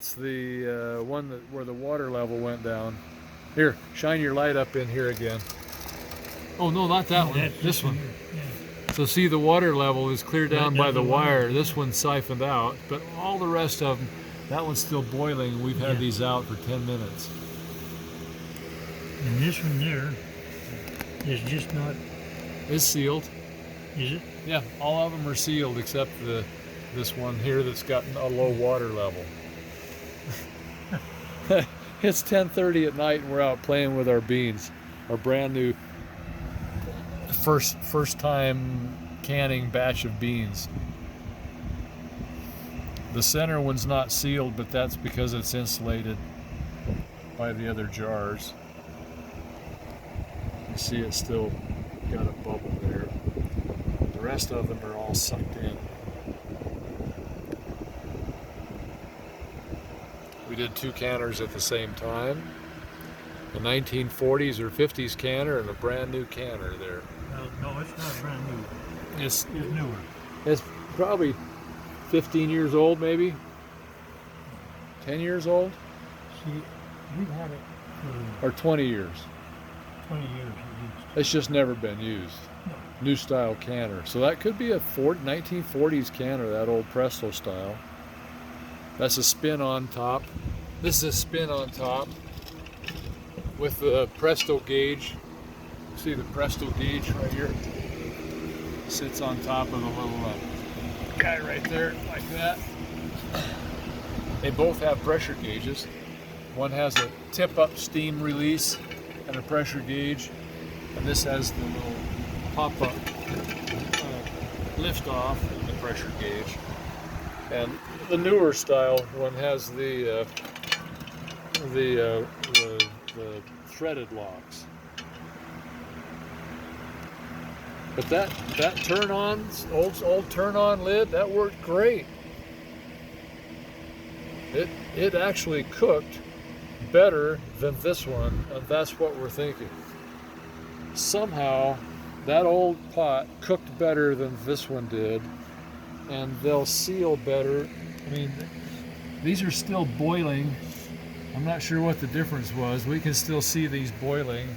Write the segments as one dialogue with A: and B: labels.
A: It's the one where the water level went down. Here, shine your light up in here again. Oh no, not that one. This one. Yeah. So see, the water level is clear down by the wire. This one's siphoned out, but all the rest of them, that one's still boiling. We've had these out for 10 minutes.
B: And this one there is just not.
A: It's sealed.
B: Is it?
A: Yeah, all of them are sealed except this one here that's got a low water level. It's 10:30 at night and we're out playing with our beans, our brand new first time canning batch of beans. The center one's not sealed, but that's because it's insulated by the other jars. You see it's still got a bubble there. The rest of them are all sucked in. We did 2 canners at the same time. A 1940s or 50s canner and a brand new canner there.
B: No, it's not brand new.
A: It's
B: newer.
A: It's probably 15 years old, maybe 10 years old.
B: See, we've had it
A: or 20 years.
B: 20 years at least.
A: It's just never been used.
B: No.
A: New style canner. So that could be a 1940s canner, that old Presto style. That's a spin on top. This is a spin on top with the Presto gauge. See the Presto gauge right here? Sits on top of the little guy right there, like that. They both have pressure gauges. One has a tip-up steam release and a pressure gauge, and this has the little pop-up lift-off and the pressure gauge. And the newer style one has the threaded locks. But that turn-on, old turn-on lid, that worked great. It actually cooked better than this one, and that's what we're thinking. Somehow, that old pot cooked better than this one did, and they'll seal better. I mean, these are still boiling. I'm not sure what the difference was. We can still see these boiling.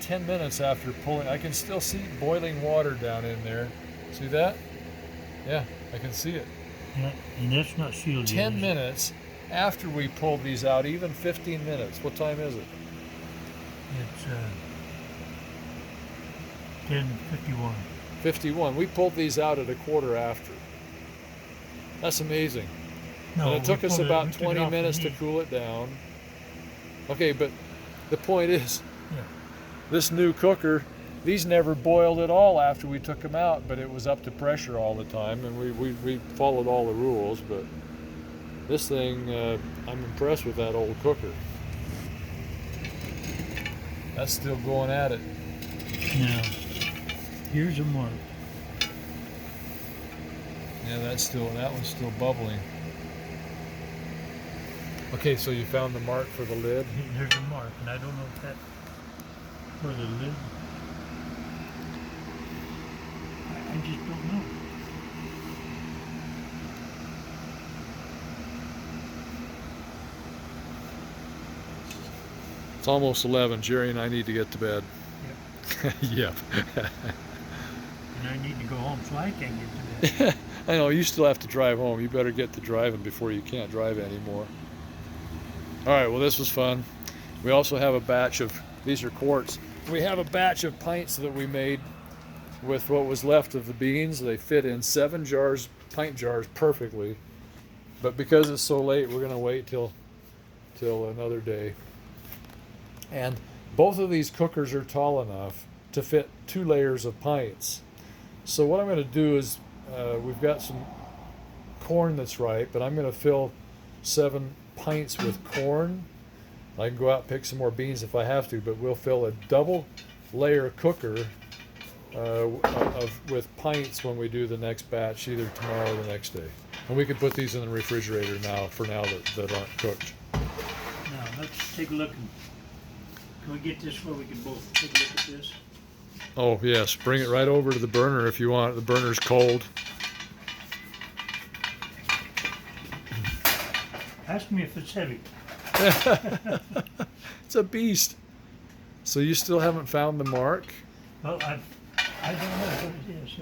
A: 10 minutes after pulling, I can still see boiling water down in there. See that? Yeah, I can see it.
B: Yeah, and that's not sealed yet.
A: 10 minutes after we pulled these out, even 15 minutes. What time is it?
B: It's 10:51.
A: 51. We pulled these out at a quarter after. That's amazing.
B: No,
A: and it took us about 20 minutes to cool it down. Okay, but the point is, this new cooker, these never boiled at all after we took them out, but it was up to pressure all the time, and we followed all the rules. But this thing, I'm impressed with that old cooker. That's still going at it.
B: Now, here's a mark.
A: Yeah, that one's still bubbling. Okay, so you found the mark for the lid?
B: There's a mark, and I don't know if that's for the lid. I just don't know.
A: It's almost 11. Jerry and I need to get to bed.
B: Yep.
A: Yep.
B: And I need to go home, so I can't get to bed.
A: I know, you still have to drive home. You better get to driving before you can't drive anymore. All right, well, this was fun. We also have a batch of, these are quarts. We have a batch of pints that we made with what was left of the beans. They fit in 7 jars, pint jars, perfectly. But because it's so late, we're gonna wait till another day. And both of these cookers are tall enough to fit 2 layers of pints. So what I'm gonna do is, we've got some corn that's ripe, but I'm gonna fill 7 pints with corn. I can go out and pick some more beans if I have to, but we'll fill a double layer cooker with pints when we do the next batch, either tomorrow or the next day. And we can put these in the refrigerator now, for now, that aren't cooked.
B: Now, let's take a look. Can we get this where we can both take a look at this?
A: Oh yes, bring it right over to the burner if you want. The burner's cold.
B: Ask me if it's heavy.
A: It's a beast. So you still haven't found the mark?
B: Well, I don't know what it is.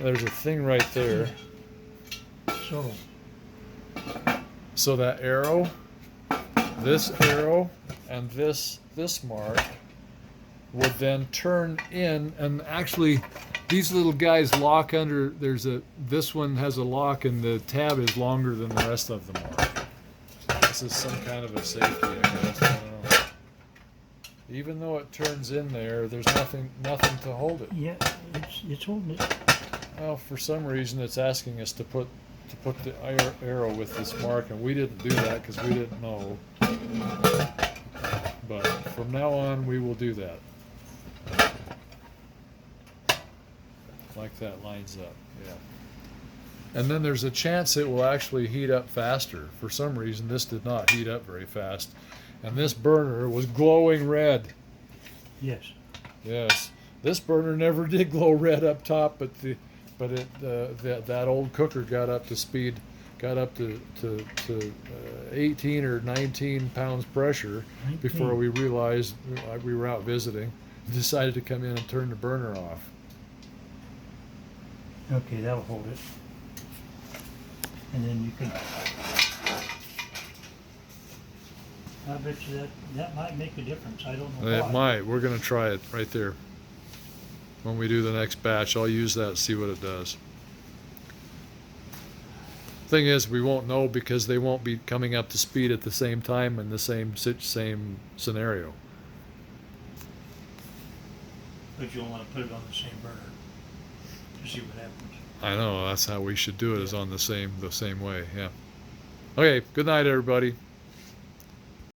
A: There's a thing right there.
B: So,
A: So that arrow, this arrow, and this mark would then turn in, and actually these little guys lock under. This one has a lock, and the tab is longer than the rest of them are. This is some kind of a safety, I guess. I don't know. Even though it turns in there, there's nothing to hold it.
B: yeah, it's holding it.
A: Well, for some reason, it's asking us to put the arrow with this mark, and we didn't do that because we didn't know. But from now on, we will do that. Like that lines up, yeah. And then there's a chance it will actually heat up faster. For some reason, this did not heat up very fast. And this burner was glowing red.
B: Yes.
A: Yes. This burner never did glow red up top, but that old cooker got up to speed, got up to 18 or 19 pounds pressure
B: 19.
A: before we realized we were out visiting. Decided to come in and turn the burner off.
B: Okay, that'll hold it. And then you can. I bet you that might make a difference. I don't know
A: It
B: why.
A: might. We're going to try it right there. When we do the next batch, I'll use that and see what it does. Thing is, we won't know because they won't be coming up to speed at the same time in the same scenario.
B: But you'll want to put it on the same burner to see what happens.
A: I know, that's how we should do it, is on the same way, yeah. Okay, good night, everybody.